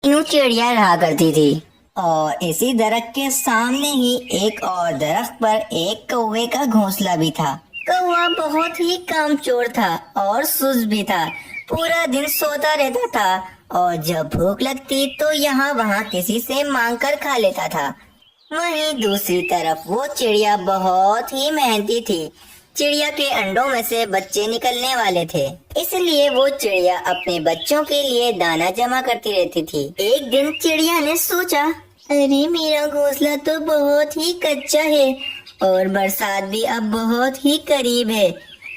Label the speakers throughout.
Speaker 1: मीनू चिड़िया रहा करती थी और इसी दरख्त के सामने ही एक और दरख्त पर एक कौवे का घोंसला भी था। कौवा बहुत ही कामचोर था और सुस्त भी था। पूरा दिन सोता रहता था और जब भूख लगती तो यहाँ वहाँ किसी से मांग कर खा लेता था। वहीं दूसरी तरफ वो चिड़िया बहुत ही मेहनती थी। चिड़िया के अंडों में से बच्चे निकलने वाले थे, इसलिए वो चिड़िया अपने बच्चों के लिए दाना जमा करती रहती थी। एक दिन चिड़िया ने सोचा, अरे मेरा घोंसला तो बहुत ही कच्चा है और बरसात भी अब बहुत ही करीब है।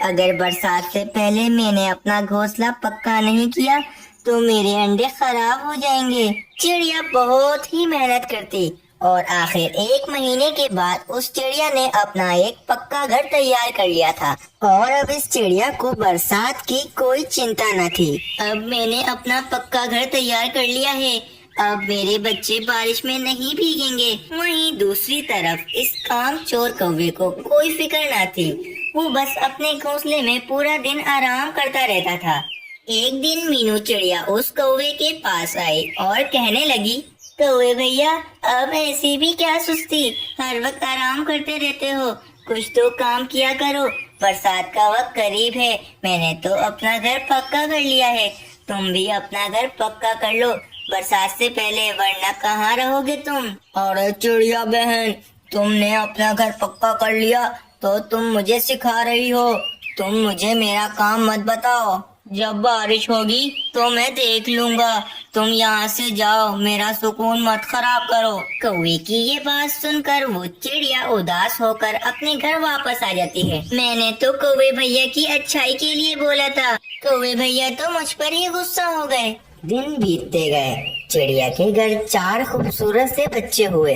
Speaker 1: अगर बरसात से पहले मैंने अपना घोंसला पक्का नहीं किया तो मेरे अंडे खराब हो जाएंगे। चिड़िया बहुत ही मेहनत करती और आखिर 1 महीने के बाद उस चिड़िया ने अपना एक पक्का घर तैयार कर लिया था और अब इस चिड़िया को बरसात की कोई चिंता न थी। अब मैंने अपना पक्का घर तैयार कर लिया है, अब मेरे बच्चे बारिश में नहीं भीगेंगे। वहीं दूसरी तरफ इस कामचोर कौवे को कोई फिक्र न थी। वो बस अपने घोंसले में पूरा दिन आराम करता रहता था। एक दिन मीनू चिड़िया उस कौवे के पास आई और कहने लगी, कौवे भैया, अब ऐसी भी क्या सुस्ती, हर वक्त आराम करते रहते हो, कुछ तो काम किया करो। बरसात का वक्त करीब है, मैंने तो अपना घर पक्का कर लिया है, तुम भी अपना घर पक्का कर लो बरसात से पहले, वरना कहाँ रहोगे तुम। और चिड़िया बहन, तुमने अपना घर पक्का कर लिया तो तुम मुझे सिखा रही हो, तुम मुझे मेरा काम मत बताओ। जब बारिश होगी तो मैं देख लूंगा, तुम यहाँ से जाओ, मेरा सुकून मत खराब करो। कौवे की ये बात सुनकर वो चिड़िया उदास होकर अपने घर वापस आ जाती है। मैंने तो कौवे भैया की अच्छाई के लिए बोला था, कौवे भैया तो मुझ पर ही गुस्सा हो गए। दिन बीतते गए, चिड़िया के घर 4 खूबसूरत से बच्चे हुए।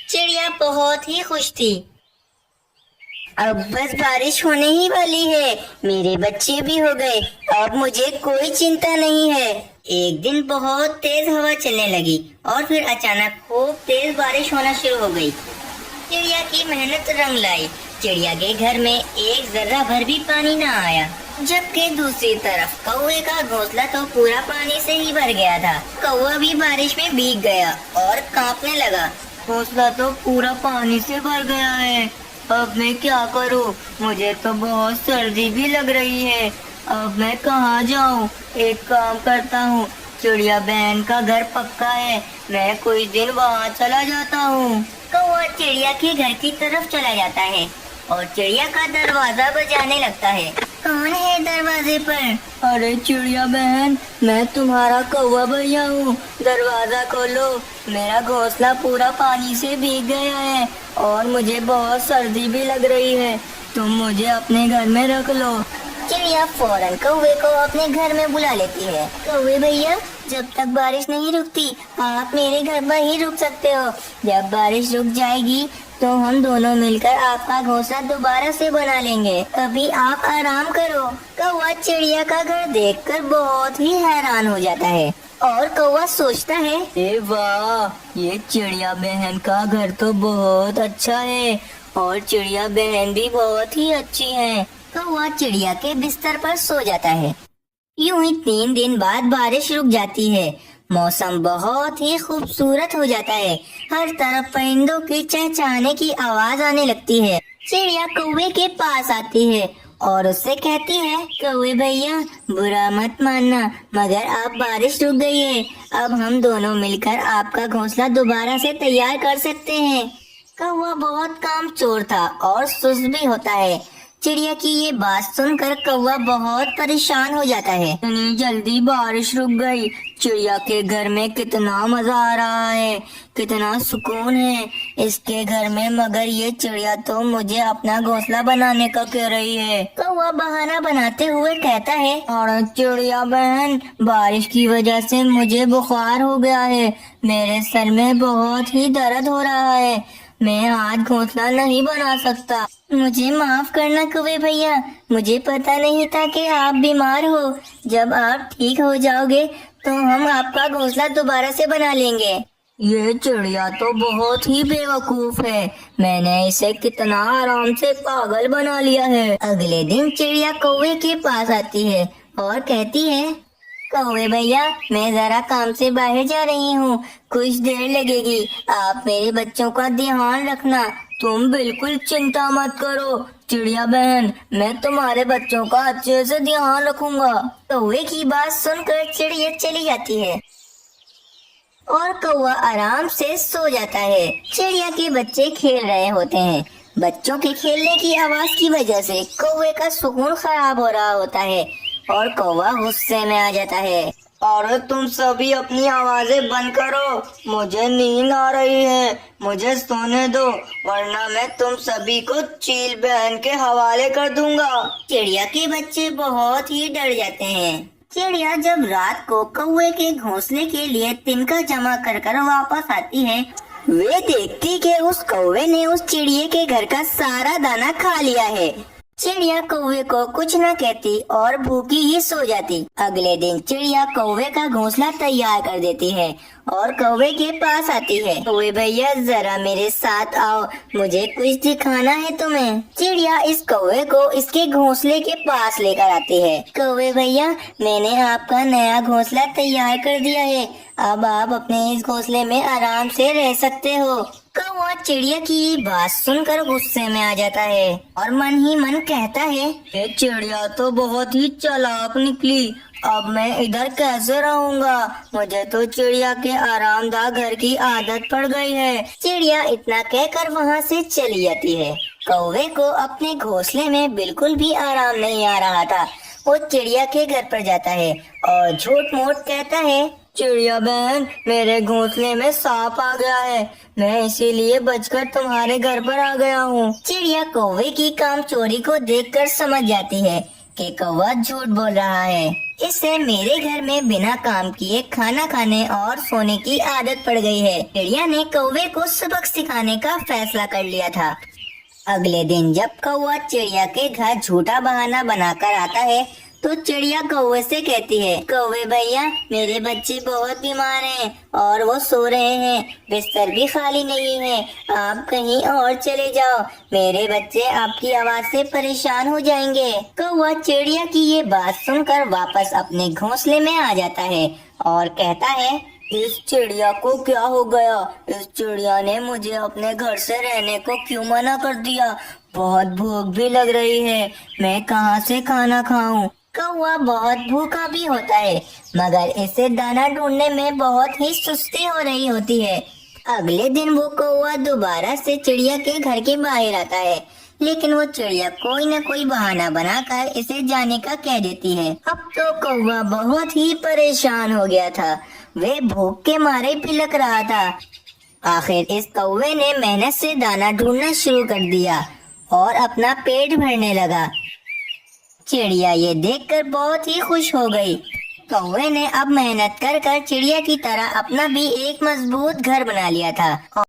Speaker 1: चिड़िया बहुत ही खुश थी। अब बस बारिश होने ही वाली है, मेरे बच्चे भी हो गए, अब मुझे कोई चिंता नहीं है। एक दिन बहुत तेज हवा चलने लगी और फिर अचानक खूब तेज बारिश होना शुरू हो गई। चिड़िया की मेहनत रंग लाई। चिड़िया के घर में एक जर्रा भर भी पानी न आया, जबकि दूसरी तरफ कौवे का घोंसला तो पूरा पानी से ही भर गया था। कौवा भी बारिश में भीग गया और कांपने लगा। घोंसला तो पूरा पानी से भर गया है, अब मैं क्या करूं? मुझे तो बहुत सर्दी भी लग रही है, अब मैं कहाँ जाऊं? एक काम करता हूँ, चिड़िया बहन का घर पक्का है, मैं कुछ दिन वहाँ चला जाता हूँ। कौवा चिड़िया के घर की तरफ चला जाता है और चिड़िया का दरवाजा बजाने लगता है। कौन है दरवाजे पर? अरे चिड़िया बहन, मैं तुम्हारा कौवा भैया हूँ, दरवाजा खोलो, मेरा घोंसला पूरा पानी से भीग गया है और मुझे बहुत सर्दी भी लग रही है, तुम मुझे अपने घर में रख लो। चिड़िया फौरन कौवे को अपने घर में बुला लेती है। कौवे भैया, जब तक बारिश नहीं रुकती आप मेरे घर पर ही रुक सकते हो, जब बारिश रुक जाएगी तो हम दोनों मिलकर आपका घोंसला दोबारा से बना लेंगे, अभी आप आराम करो। कौवा चिड़िया का घर देखकर बहुत ही हैरान हो जाता है और कौवा सोचता है, ए वाह, ये चिड़िया बहन का घर तो बहुत अच्छा है और चिड़िया बहन भी बहुत ही अच्छी है। कौवा चिड़िया के बिस्तर पर सो जाता है। यूं ही 3 दिन बाद बारिश रुक जाती है। मौसम बहुत ही खूबसूरत हो जाता है, हर तरफ परिंदों के चहचहाने की आवाज आने लगती है। चिड़िया कौवे के पास आती है और उससे कहती है, कौवे भैया, बुरा मत मानना, मगर अब बारिश रुक गई है, अब हम दोनों मिलकर आपका घोंसला दोबारा से तैयार कर सकते हैं। कौवा बहुत कामचोर था और सुस्त भी होता है। चिड़िया की ये बात सुनकर कौवा बहुत परेशान हो जाता है। इतनी जल्दी बारिश रुक गई, चिड़िया के घर में कितना मजा आ रहा है, कितना सुकून है इसके घर में, मगर ये चिड़िया तो मुझे अपना घोंसला बनाने का कह रही है। कौवा बहाना बनाते हुए कहता है, और चिड़िया बहन, बारिश की वजह से मुझे बुखार हो गया है, मेरे सर में बहुत ही दर्द हो रहा है, मैं आज घोंसला नहीं बना सकता, मुझे माफ करना कौवे भैया, मुझे पता नहीं था कि आप बीमार हो, जब आप ठीक हो जाओगे तो हम आपका घोंसला दोबारा से बना लेंगे। ये चिड़िया तो बहुत ही बेवकूफ है, मैंने इसे कितना आराम से पागल बना लिया है। अगले दिन चिड़िया कौवे के पास आती है और कहती है, कौवे भैया, मैं जरा काम से बाहर जा रही हूँ, कुछ देर लगेगी। आप मेरे बच्चों का ध्यान रखना, तुम बिल्कुल चिंता मत करो। चिड़िया बहन, मैं तुम्हारे बच्चों का अच्छे से ध्यान रखूंगा। कौवे की बात सुनकर चिड़िया चली जाती है और कौवा आराम से सो जाता है। चिड़िया के बच्चे खेल रहे होते हैं। बच्चों के खेलने की आवाज की वजह से कौवे का सुकून खराब हो रहा होता है और कौवा गुस्से में आ जाता है। और तुम सभी अपनी आवाजें बंद करो, मुझे नींद आ रही है, मुझे सोने दो, वरना मैं तुम सभी को चील बहन के हवाले कर दूंगा। चिड़िया के बच्चे बहुत ही डर जाते हैं। चिड़िया जब रात को कौवे के घोंसले के लिए तिनका जमा कर कर वापस आती है, वे देखती कि उस कौवे ने उस चिड़िया के घर का सारा दाना खा लिया है। चिड़िया कौवे को कुछ न कहती और भूखी ही सो जाती। अगले दिन चिड़िया कौवे का घोंसला तैयार कर देती है और कौवे के पास आती है। कौवे भैया, जरा मेरे साथ आओ, मुझे कुछ दिखाना है तुम्हें। चिड़िया इस कौवे को इसके घोंसले के पास लेकर आती है। कौवे भैया, मैंने आपका नया घोंसला तैयार कर दिया है, अब आप अपने इस घोंसले में आराम से रह सकते हो। कौवा चिड़िया की बात सुनकर गुस्से में आ जाता है और मन ही मन कहता है, ये चिड़िया तो बहुत ही चालाक निकली, अब मैं इधर कैसे रहूंगा? मुझे तो चिड़िया के आरामदाह घर की आदत पड़ गई है। चिड़िया इतना कहकर वहाँ से चली जाती है। कौवे को अपने घोंसले में बिल्कुल भी आराम नहीं आ रहा था। वो चिड़िया के घर पर जाता है और झूठ मूठ कहता है, चिड़िया बहन, मेरे घोंसले में सांप आ गया है, मैं इसीलिए बचकर तुम्हारे घर पर आ गया हूँ। चिड़िया कौवे की काम चोरी को देखकर समझ जाती है कि कौवा झूठ बोल रहा है। इसे मेरे घर में बिना काम किए खाना खाने और सोने की आदत पड़ गई है। चिड़िया ने कौवे को सबक सिखाने का फैसला कर लिया था। अगले दिन जब कौवा चिड़िया के घर झूठा बहाना बनाकर आता है तो चिड़िया कौवे से कहती है, कौवे भैया, मेरे बच्चे बहुत बीमार हैं और वो सो रहे हैं, बिस्तर भी खाली नहीं है, आप कहीं और चले जाओ, मेरे बच्चे आपकी आवाज से परेशान हो जाएंगे। कौवा चिड़िया की ये बात सुनकर वापस अपने घोंसले में आ जाता है और कहता है, इस चिड़िया को क्या हो गया? इस चिड़िया ने मुझे अपने घर से रहने को क्यों मना कर दिया? बहुत भूख भी लग रही है, मैं कहाँ से खाना खाऊं? कौवा बहुत भूखा भी होता है, मगर इसे दाना ढूंढने में बहुत ही सुस्ती हो रही होती है। अगले दिन वो कौवा दोबारा से चिड़िया के घर के बाहर आता है, लेकिन वो चिड़िया कोई न कोई बहाना बनाकर इसे जाने का कह देती है। अब तो कौवा बहुत ही परेशान हो गया था, वे भूख के मारे पिलक रहा था। आखिर इस कौवे ने मेहनत से दाना ढूंढना शुरू कर दिया और अपना पेट भरने लगा। चिड़िया ये देखकर बहुत ही खुश हो गई। कौवे ने अब मेहनत कर कर चिड़िया की तरह अपना भी एक मजबूत घर बना लिया था।